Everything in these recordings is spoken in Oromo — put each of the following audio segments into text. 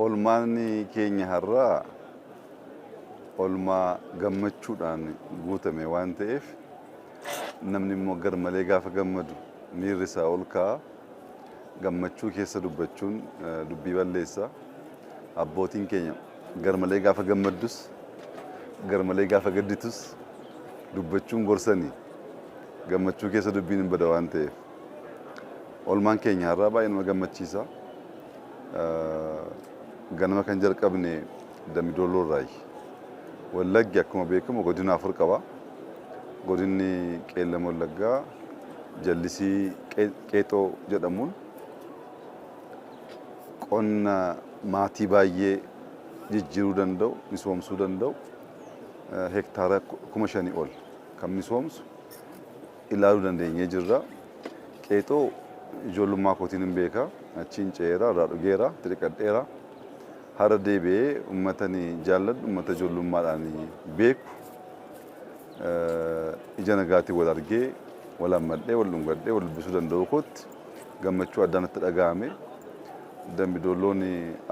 Olmaanni keenya har'aa olmaa gammachuudhaan guutame waan ta'eef namni immoo garmalee gaafa gammadu miirri isaa ol ka'a. Gammachuu keessa dubbachuun dubbii balleessa. Abbootiin keenya garmalee gaafa gammaddus garmalee gaafa gadditus dubbachuun gorsanii gammachuu keessa dubbiin hin bada waan ta'eef olmaan keenya har'aa baay'ee nama gammachiisa. Ganama kan jalqabne Dambidolloo irraayi. Wallaggi akkuma beekamu godina afur qaba. Godinni Qeellam Wallaggaa jallisii Qeexoo jedhamuun qonna maatii baay'ee jijjiiruu danda'u, misoomsuu danda'u hektaara 5,000 ol kan misoomsu ilaaluu dandeenyee jirra. Qeexoo ijoollummaa kootiin hin beeka. Achiin ce'eera, irraa dhugeera, xixiqqadheera. Hara deebi'ee uummatani jaalladhu, uummata ijoollummaadhaan beeku. Ija nagaatiin wal argee, wal hammadhee, wal dhungadhee, wal dubbisuu danda'u kootti gammachuu addaan natti dhaga'ame. Dambidolloon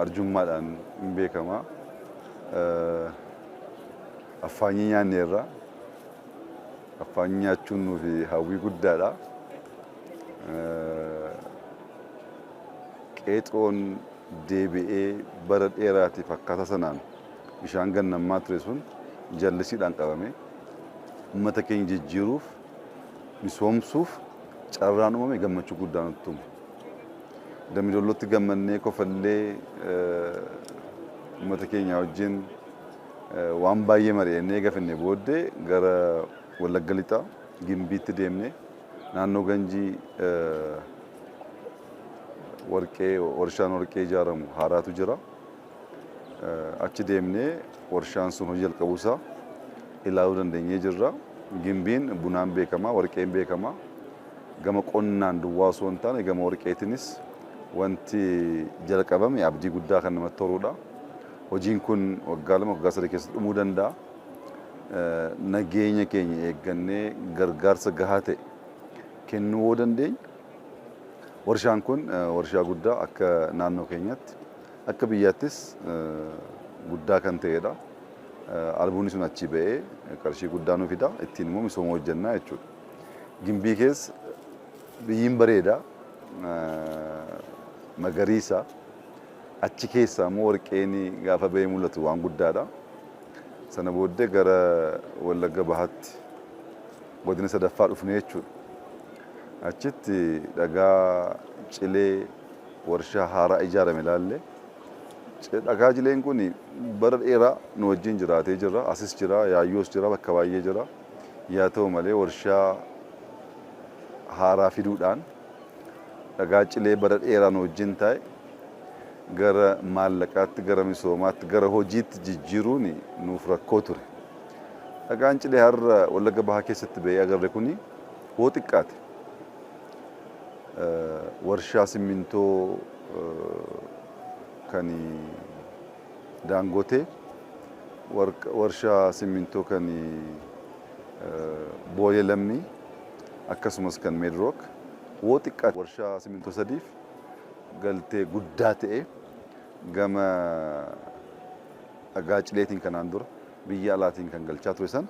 arjummaadhaan hin beekama. Affaanyii nyaanneerra. Affaanyii nyaachuun nuufi hawwii guddaadha. Qeexoon deebi'ee bara dheeraatiif akkaataa sanaan bishaan gannammaa ture sun jallisiidhaan qabame. Uummata keenya jijjiiruuf, misoomsuuf carraan uumame gammachuu guddaa nutti uume. Dambidollootti gammannee kofallee uummata keenya wajjin waan baay'ee mari'annee gafannee booddee gara Wallagga Lixaa Gimbiitti deemnee naannoo Ganjii warshaan warqee ijaaramu haaraatu jira. Achi deemnee warshaan sun hojii jalqabuusaa ilaaluu dandeenyee jirra. Gimbiin bunaan beekama, warqeen beekama. Gama qonnaan duwwaa osoo hin taane gama warqeetinis wanti jalqabame abdii guddaa kan namatti horudha. Hojiin kun waggaa 2 waggaa 3 keessatti dhumuu danda'a. Nageenya keenya eeggannee gargaarsa gahaa ta'e kennuu yoo dandeenye warshaan kun warshaa guddaa akka naannoo keenyatti akka biyyaattis guddaa kan ta'edha. Albuunni sun achi ba'ee qarshii guddaa nuuf fida. Ittiin immoo misooma hojjannaa jechuudha. Gimbii keessa biyyiin bareeda, magariisa. Achi keessaa immoo warqeen gaafa ba'ee mul'atu waan guddaadha. Sana booddee gara Wallagga Bahaatti godina sadaffaa dhufnee jechuudha. Achitti dhagaa cilee warshaa haaraa ijaarame ilaalle. Dhagaa cileen kun bara dheeraa nu wajjin jiraatee jira. Asis jira, yaayyoos jira, bakka baay'ee jira. Yaa ta'u malee warshaa haaraa fiduudhaan dhagaa cilee bara dheeraa nu wajjin taa'e gara maallaqaatti, gara misoomaatti, gara hojiitti jijjiiruun nuuf rakkoo ture. Dhagaan cilee har'a Wallagga Bahaa keessatti ba'ee agarre kuni hoo xiqqaate. Warshaa simmintoo kan Daangotee, warshaa simmintoo kan Boolee Lammii akkasumas kan Meedrook hoo xiqqaate warshaa simmintoo sadiif galtee guddaa ta'e gama dhagaa cileetiin kanaan dura biyya alaatiin kan galchaa ture san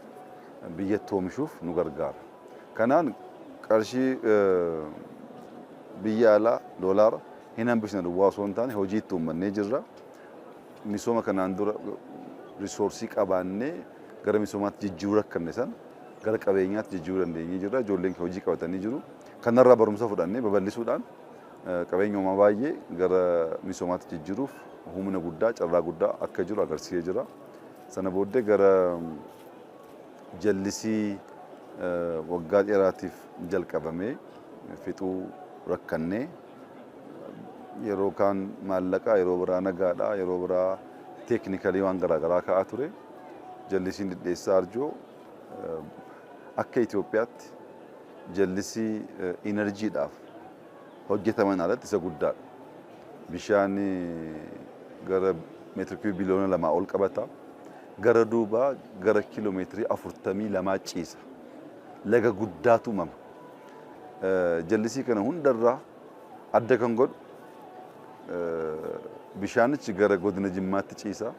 biyyatti oomishuuf nu gargaara. Kanaan qarshii biyya alaa doolaara hin hambisne duwwaa osoo hin taane hojiitti uummannee jirra. Misooma kanaan dura risoorsii qabaannee gara misoomaatti jijjiiruu rakkanne san gara qabeenyaatti jijjiiruu dandeenyee jirra. Ijoolleen hojii qabatanii jiru. Kanarraa barumsa fudhannee babal'isuudhaan qabeenya uumamaa baay'ee gara misoomaatti jijjiiruuf humna guddaa, carraa guddaa akka jiru agarsiisee jira. Sana booddee gara jallisii waggaa dheeraatiif jalqabamee fixuu rakkannee yeroo kaan maallaqaa, yeroo biraa nagaadhaa, yeroo biraa teeknikalii waan garaagaraa ka'aa ture. Jallisiin Dhidheessaa Arjoo akka Itoophiyaatti jallisii inerjiidhaaf hojjetaman alatti isa guddaadha. Bishaan gara meetira kiibii biliyoona 2 ol qabata. Gara duubaa gara kiiloomeetirii 42 ciisa. Laga guddaatu uumama. Jallisii kana hundarraa adda kan godhu bishaanichi gara godina Jimmaatti ciisa.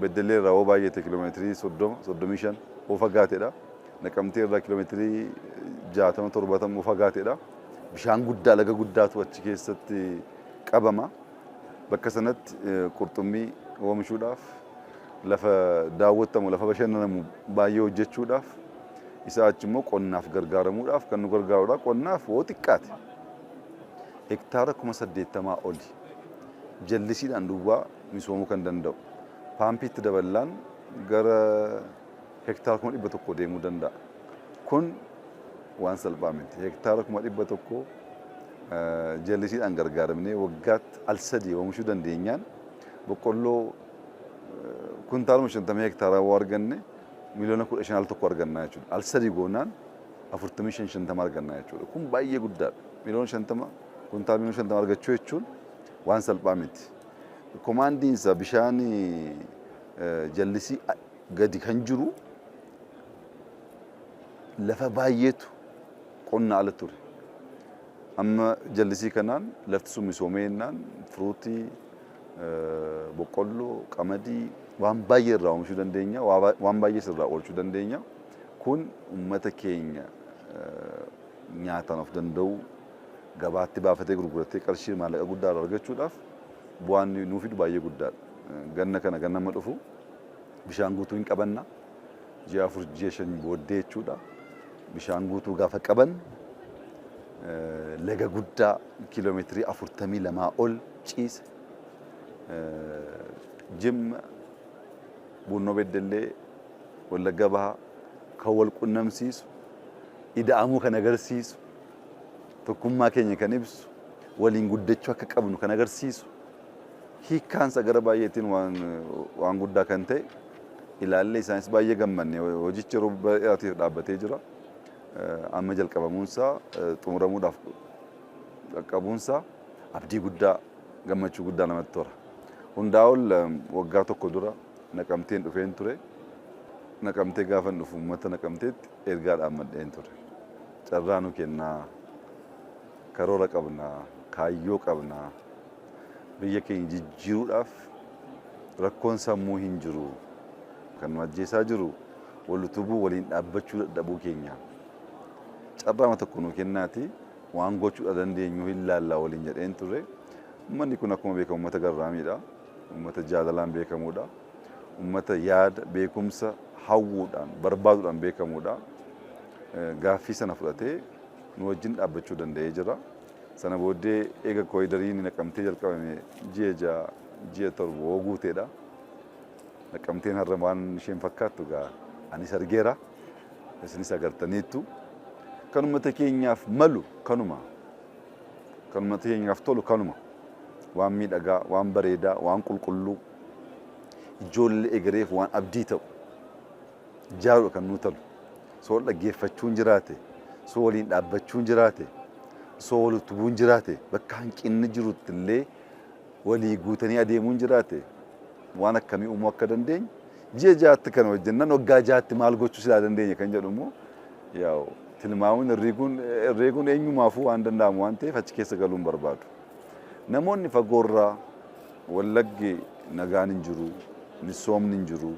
Beddellee irraa yoo baay'ate kiiloomeetirii 35 oo fagaateedha. Naqamtee irraa kiiloomeetirii 60-70 oo fagaateedha. Bishaan guddaa laga guddaatu achi keessatti qabama. Bakka sanatti qurxummii oomishuudhaaf lafa daawwatamu lafa bashannanamu baay'ee hojjechuudhaaf isa achi immoo qonnaaf gargaaramuudhaaf kan nu gargaarudha. Qonnaaf yoo xiqqaate hektaara 80,000 oli jallisiidhaan duwwaa misoomuu kan danda'u. Paampiitti dabalaan gara hektaara 100,000 deemuu danda'a. Kun waan salphaa miti. Hektaara 100,000 jallisiidhaan gargaaramnee waggaatti al sadii oomishuu dandeenyaan boqqolloo kuntaaluma 50 hektaaraa yoo arganne miliyoona 15 al tokko argannaa jechuudha. Al sadii goonaan 45-50 argannaa jechuudha. Kun baay'ee guddaadha. Miliyoona 50 kuntaal miliyoona 50 argachuu jechuun waan salphaa miti. Komaandiinsa bishaan jallisii gadi kan jiru lafa baay'eetu qonna ala ture. Amma jallisii kanaan lafti sun misoomeenaan firuutii, boqqolloo, qamadii waan baay'ee irraa oomishuu dandeenya, waan baay'ee irraa oolchuu dandeenya. Kun uummata keenya nyaataan of danda'u gabaatti baafatee gurguratee qarshii maallaqa guddaa argachuudhaaf bu'aan nuuf fidu baay'ee guddaadha. Ganna kana ganna amma dhufu bishaan guutuu hin qabanna. Ji'a 4 ji'a 5 booddee jechuudha. Bishaan guutuu gaafa qaban laga guddaa kiiloomeetirii 42 ol ciisa. Jimma, Bunnoo Beddellee, Wallagga Bahaa kan wal qunnamsiisu, ida'amuu kan agarsiisu, tokkummaa keenya kan ibsu, waliin guddachuu akka qabnu kan agarsiisu, hiikkaansa gara baay'eetiin waan guddaa kan ta'e ilaallee isaanis baay'ee gammanne hojichi yeroo baay'aatiif dhaabbatee jira. Amma jalqabamuunsaa xumuramuudhaaf qaqqabuunsaa abdii guddaa gammachuu guddaa namatti tora. Hundaa'ol waggaa tokko dura Naqamteen dhufeen ture. Naqamtee gaafa dhufu uummata Naqamteetti ergaadhaan maddeen ture. Carraa nu kennaa, karoora qabnaa, kaayyoo qabnaa, biyya keenya jijjiiruudhaaf rakkoon sammuu hin jiru. Kan nu ajjeesaa jiru wal utubuu waliin dhaabbachuu dadhabuu keenya. Carraa tokko nu kennaati waan gochuu dandeenyu hin laallaa waliin jedheen ture. Uummanni kun akkuma beekamu uummata garraamiidha. Uummata jaalalaan beekamuudha. Uummata yaada beekumsa hawwuudhaan barbaaduudhaan beekamuudha. Gaaffii sana fudhatee nu wajjin dhaabbachuu danda'ee jira. Sana booddee eega kooridariin Naqamtee jalqabame ji'a 7 guuteedha. Naqamteen har'a waan isheen fakkaattu gaa anis argeera. Isinis agartaniittu. Kan uummata keenyaaf malu kanuma. Kan uummata keenyaaf tolu kanuma. Waan miidhagaa, waan bareedaa, waan qulqulluu, ijoollee egereef waan abdii ta'u ijaaruudha kan nu talu. Soo dhaggeeffachuun jiraate, soo waliin dhaabbachuun jiraate, soo wal utubuun jiraate, bakka hanqinni jirutti illee walii guutanii adeemuun jiraate waan akkamii uumuu akka dandeenyu ji'a jaatti kana hojjennan waggaa jaatti maal gochuu silaa dandeenya kan jedhu immoo yaa tilmaamuun herreeguun eenyumaafuu waan danda'amu waan ta'eef achi keessa galuun barbaadu. Namoonni fagoorraa Wallaggi nagaan hin jiru, misoomni hin jiru,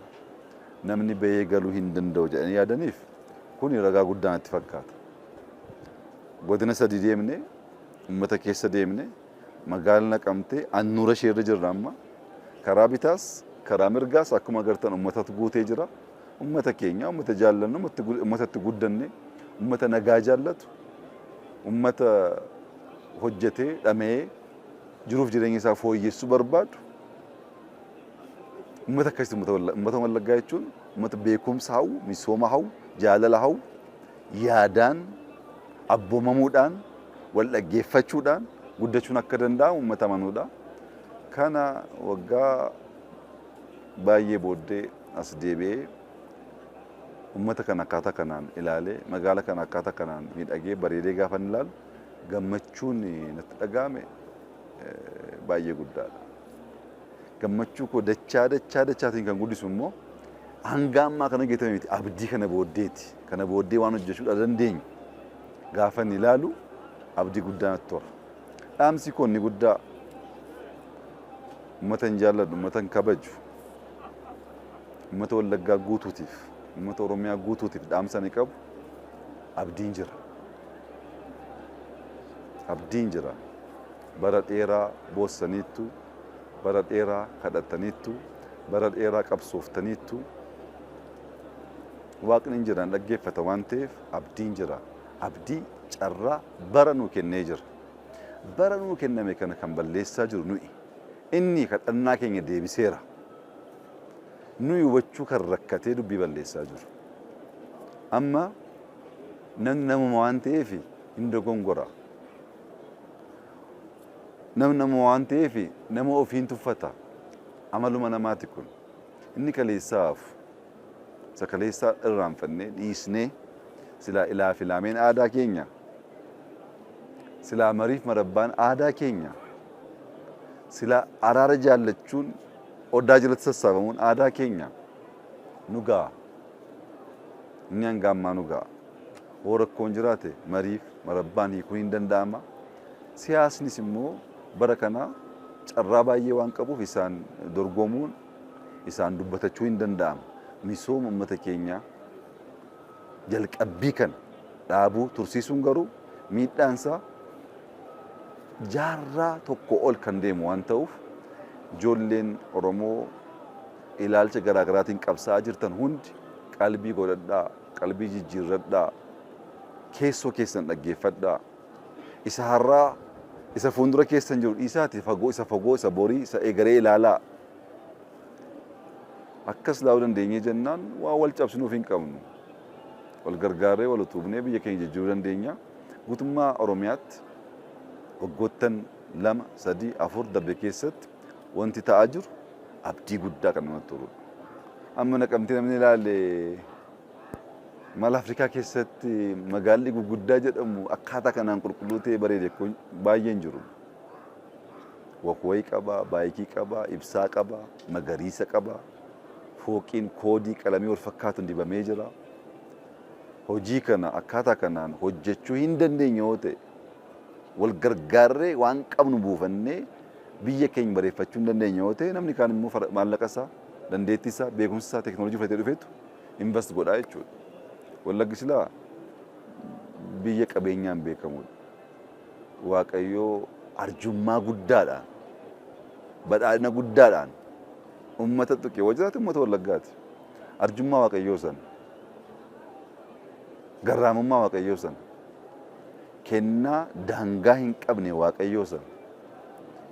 namni bahee galuu hin danda'u jedhanii yaadaniif kun ragaa guddaa natti fakkaata. Godina sadii deemnee, uummata keessa deemnee, magaalaa Naqamtee annuura ishee irra jirra amma. Karaa bitaas, karaa mirgaas akkuma agartan uummatatu guutee jira. Uummata keenya, uummata jaallannu, uummatatti guddanne, uummata nagaa jaallatu, uummata hojjetee dhamee jiruuf jireenya isaa fooyyessuu barbaadu. Uummata akkasitti uummata Wallaggaa jechuun uummata beekumsa hawwu, misooma hawwu, jaalala hawwu, yaadaan, abboomamuudhaan, wal dhaggeeffachuudhaan guddachuun akka danda'amu uummata amanuudha. Kana waggaa baay'ee booddee as deebi'ee uummata kana akkaataa kanaan ilaalee magaala kana akkaataa kanaan miidhagee bareedee gaafa ilaalu gammachuun natti dhaga'ame baay'ee guddaadha. Gammachuu koo dachaatiin kan guddisu immoo hanga ammaa kana geetame miti abdii kana booddeeti. Kana booddee waan hojjechuudha dandeenyu gaafa ilaalu abdii guddaa natti tora. Dhaamsi koo inni guddaa ummatan jaalladhu, ummatan kabaju, ummata Wallaggaa guutuutiif, ummata Oromiyaa guutuutiif dhaamsa ni qabu. Abdiin jira. Abdiin jira. Bara dheeraa boossaniittu, bara dheeraa kadhataniittu, bara dheeraa qabsooftaniittu. Waaqni hin jiran dhaggeeffata waan ta'eef abdiin jira. Abdii carraa bara nuu kennee jira. Bara nuu kenname kana kan balleessaa jiru nuyi. Inni kadhannaa keenya deebiseera. Nuyi hubachuu kan rakkatee dubbii balleessaa jiru. Amma namni namuma waan ta'eef hin dogongora. Namni nama waan ta'eef nama ofiin tuffata. Amaluma namaati kun. Inni kaleessaaf isa kaleessaa irraanfannee dhiisnee silaa ilaa filaameen aadaa keenya. Silaa mariif marabbaan aadaa keenya. Silaa araara jaallachuun odaa jalatti sassaabamuun aadaa keenya. Nu ga'a. Inni hanga ammaa nu ga'a. Hoo rakkoon jiraate mariif marabbaan hiikuu hin danda'ama. Siyaasnis immoo bara kana carraa baay'ee waan qabuuf isaan dorgomuun isaan dubbatachuu hin danda'ama. Misooma uummata keenyaa jalqabbii kan dhaabuu tursiisuun garuu miidhaansaa jaarraa tokko ol kan deemu waan ta'uuf ijoolleen Oromoo ilaalcha garaa garaatiin qabsaa'aa jirtan hundi qalbii godhadhaa, qalbii jijjiirradhaa, keessoo keessan dhaggeeffadhaa. Isa har'aa isa fuuldura keessan jiru dhiisaati fagoo isa borii isa eegaree ilaalaa. Akkas laa'uu dandeenyee jennaan waa wal cabsinuuf hin qabnu. Wal gargaarree wal utubnee biyya keenya jijjiiruu dandeenya. Guutummaa Oromiyaatti waggoottan 2, 3, 4 darbe keessatti wanti ta'aa jiru abdii guddaa kan namatti toludha. Amma Naqamtee namni ilaale mala Afrikaa keessatti magaalli gurguddaa jedhamu akkaataa kanaan qulqulluu ta'ee bareede baay'een jiru. Wakwayii qaba, baayikii qaba, ibsaa qaba, magariisa qaba. Fooqiin koodii qalamii wal fakkaatuun dibamee jira. Hojii kana akkaataa kanaan hojjechuu hin dandeenye yoo ta'e wal gargaarree waan qabnu buufannee biyya keenya bareeffachuu hin dandeenye yoo ta'e namni kaan immoo maallaqa isaa, dandeettii isaa, beekumsa isaa, teekinooloojii fudhatee dhufeetu invest godhaa jechuudha. Wallaggi silaa biyya qabeenyaan beekamudha. Waaqayyoo arjummaa guddaadhaan, badhaadhina guddaadhaan ummata tuqee wajjiraati ummata Wallaggaati. Arjummaa Waaqayyoo san, garraamummaa Waaqayyoo san, kennaa daangaa hin qabne Waaqayyoo san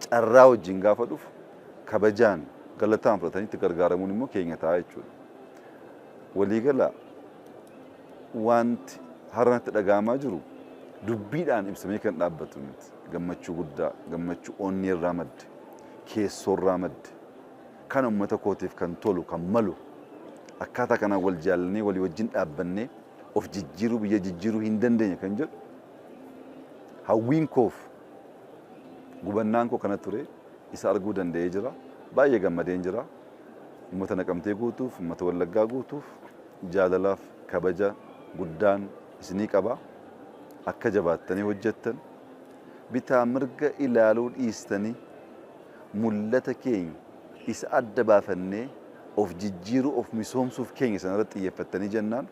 carraa wajjin gaafa dhufu kabajaan galataan fudhatanii itti gargaaramuun immoo keenya ta'a jechuudha. Waliigala wanti har'atti dhaga'amaa jiru dubbiidhaan ibsamee kan dhaabbatu miti. Gammachuu guddaa, gammachuu onnee irraa madde, keessoo irraa madde, kan uummata kootiif kan tolu, kan malu, akkaataa kanaan wal jaallannee walii wajjin dhaabbannee of jijjiiruu biyya jijjiiruu hin dandeenye kan jedhu hawwiin koof gubannaan koo kana ture isa arguu danda'ee jira. Baay'ee gammadeen jira. Uummata Naqamtee guutuuf, uummata Wallaggaa guutuuf jaalalaaf kabaja guddaan isinii qaba. Akka jabaattanii hojjettan bitaa mirga ilaaluu dhiistanii mul'ata keenya isa adda baafannee of jijjiiruu of misoomsuuf keenya sanarratti xiyyeeffattanii jennaan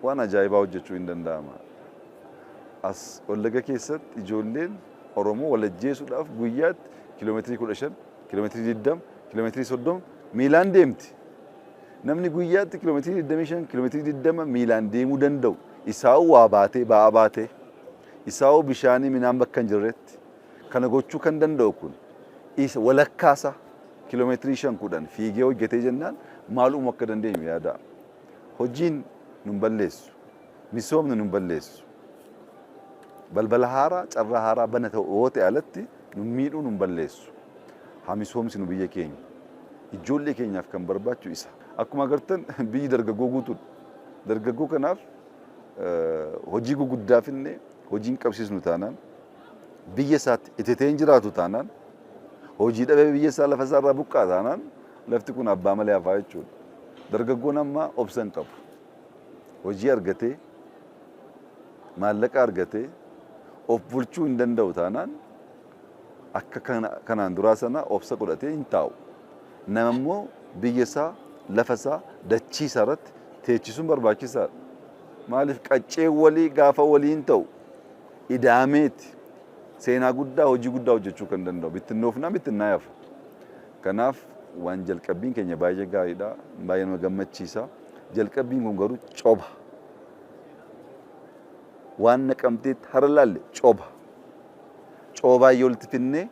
waan ajaa'ibaa hojjechuu hin danda'ama. As Wallagga keessatti ijoolleen Oromoo wal ajjeesuudhaaf guyyaatti kiiloomeetirii 15, kiiloomeetirii 20, kiiloomeetirii 30 miilaan deemti. Namni guyyaatti kiiloomeetirii 25, kiiloomeetirii 20 miilaan deemuu danda'u isaa'u waa baatee, ba'aa baatee, isaa'u bishaanii midhaan bakka hin jirretti kana gochuu kan danda'u kun isa walakkaasa kiiloomeetirii 5-10 fiigee hojjetee jennaan maaluma akka dandeenyu yaada. Hojiin nun balleessu, misoomni nun balleessu. Balbala haaraa, carraa haaraa bana ta'uu ta'e alatti nun miidhuu nun balleessu. Haa misoomsinu biyya keenya. Ijoollee keenyaaf kan barbaachu isa. Akkuma agartan biyyi dargaggoo guutuudha. Dargaggoo kanaaf hojii guguddaa finne hojiin qabsiisnu taanaan biyya isaatti iteteen jiraatu taanaan hojii dhabee biyya isaa lafa isaarraa buqqaa taanaan lafti kun abbaa malee hafaa jechuudha. Dargaggoon amma obsa hin qabu. Hojii argatee maallaqa argatee of bulchuu hin danda'u taanaan akka kanaan duraa sana obsa godhatee hin taa'u. Nama immoo biyya isaa, lafa isaa, dachii isaa irratti teechisuun barbaachisaadha. Maaliif qaccee walii gaafa waliin ta'u idaameeti seenaa guddaa, hojii guddaa hojjechuu kan danda'u. Bittinnoofnaa bittinnaayaaf. Kanaaf waan jalqabbiin keenya baay'ee gaariidha. Baay'ee nama gammachiisa. Jalqabbiin kun garuu coba. Waan Naqamteetti hara laalle coba. Coobaa yoo walitti finnee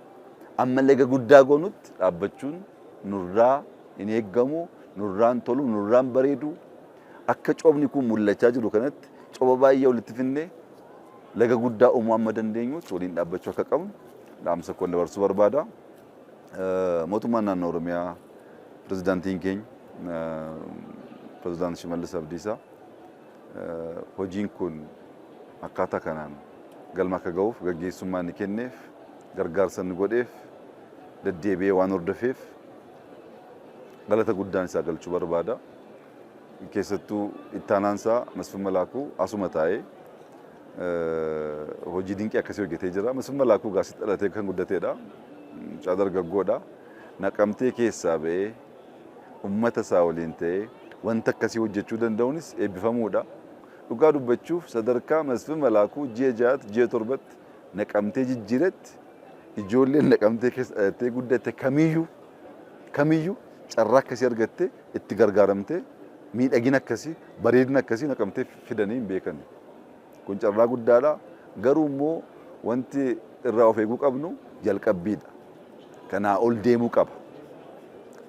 amma laga guddaa goonutti dhaabbachuun nurraa hin eeggamu, nurraan tolu, nurraan bareedu. Akka coobni kun mul'achaa jiru kanatti coba baay'ee walitti finnee laga guddaa uumuu amma dandeenyutti waliin dhaabbachuu akka qabnu dhaamsa koo dabarsuu barbaada. Mootummaan naannoo Oromiyaa pirezidaantiin keenya pirezidaant Shimallis Abdiisaa hojiin kun akkaataa kanaan galma akka ga'uuf gaggeessummaa inni kenneef gargaarsa inni godheef deddeebi'ee waan hordofeef galata guddaan isaa galchuu barbaada. Keessattuu ittaanaansaa Masfin Malaakuu asuma taa'ee hojii dinqii akkasii hojjetee jira. Masfin Malaakuu gaasitti dhalatee kan guddateedha. Mucaa dargaggoodha. Naqamtee keessaa ba'ee uummata isaa waliin ta'ee wanta akkasii hojjechuu danda'uunis eebbifamuudha. Dhugaa dubbachuuf sadarkaa Masfin Malaakuu ji'a 6 ji'a 7 Naqamtee jijjiiretti ijoolleen Naqamtee keessa dhalatee guddatte kamiyyuu carraa akkasii argattee itti gargaaramtee miidhagina akkasii bareedina akkasii Naqamtee fidanii hin beekan. Kun carraa guddaadha. Garuu immoo wanti irraa of eeguu qabnu jalqabbiidha. Kanaa ol deemuu qaba.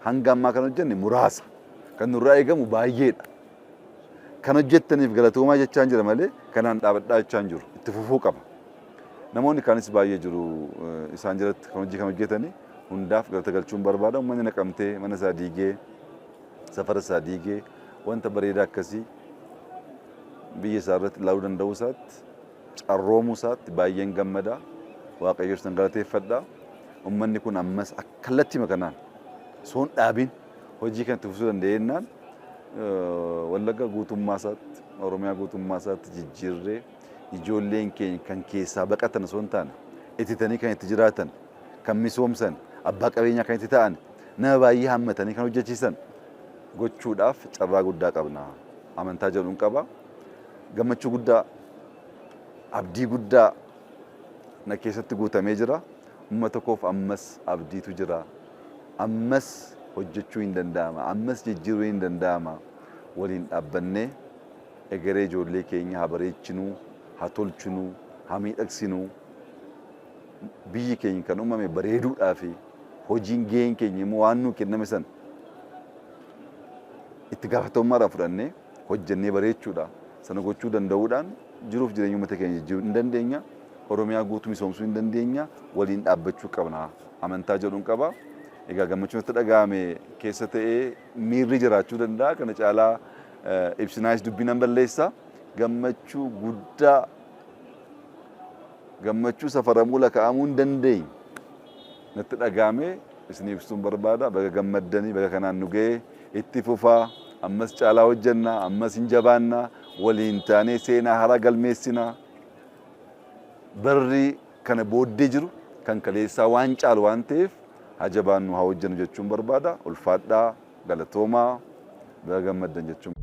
Hanga ammaa kan hojjenne muraasa. Kan nurraa eegamu baay'eedha. Kan hojjettaniif galatoomaa jechaan jira malee kanaan dhaabadhaa jechaan jiru. Itti fufuu qaba. Namoonni kaanis baay'ee jiru isaan jalatti kan hojjetanii hundaaf galata galchuun barbaada. Uummanni Naqamtee mana isaa diigee safara isaa diigee wanta bareedaa akkasii biyya isaa irratti ilaaluu danda'uu isaatti carroomuu isaatti baay'een gammada. Waaqayyoon san galateeffadha. Uummanni kun ammas kallattii kanaan soon dhaabiin hojii kan itti fufuu danda'ennaan Wallagga guutummaa isaatti Oromiyaa guutummaa isaatti jijjiirree ijoolleen keenya kan keessaa baqatan osoo hin taane ititanii kan itti jiraatan kan misoomsan abbaa qabeenyaa kan itti ta'an nama baay'ee hammatanii kan hojjechiisan gochuudhaaf carraa guddaa qabna. Amantaa jedhuun qaba. Gammachuu guddaa abdii guddaa na keessatti guutamee jira. Uummata koof ammas abdiitu jira. Ammas hojjechuu hin danda'ama. Ammas jijjiiruu hin danda'ama. Waliin dhaabbannee egeree ijoollee keenya haa bareechinuu, haa tolchinuu, haa miidhagsinuu. Biyyi keenya kan uumame bareeduudhaaf hojiin gaheen keenya immoo waan nuu kenname san itti gaafatamummaadhaan fudhannee hojjennee bareechuudha. Sana gochuu danda'uudhaan jiruuf jireenya uummata keenya jijjiiruu hin dandeenya. Oromiyaa guutuu misoomsuu hin dandeenya. Waliin dhaabbachuu qabna. Amantaa jedhuun qaba. Egaa gammachuun itti dhaga'ame keessa ta'ee miirri jiraachuu danda'a. Kana caalaa ibsinaayis dubbiin balleessa. Gammachuu guddaa gammachuu safaramuu lakkaa'amuu hin dandeenye natti dhaga'ame isiniif ibsuun barbaada. Baga gammaddanii baga kanaan nu ga'ee itti fufaa ammas caalaa hojjannaa ammas hin jabaannaa waliin taanee seenaa haaraa galmeessinaa. Barri kana booddee jiru kan kaleessaa waan caalu waan ta'eef haa jabaannu haa hojjennu jechuun barbaada. Ulfaadhaa galatoomaa baga gammaddan jechuun.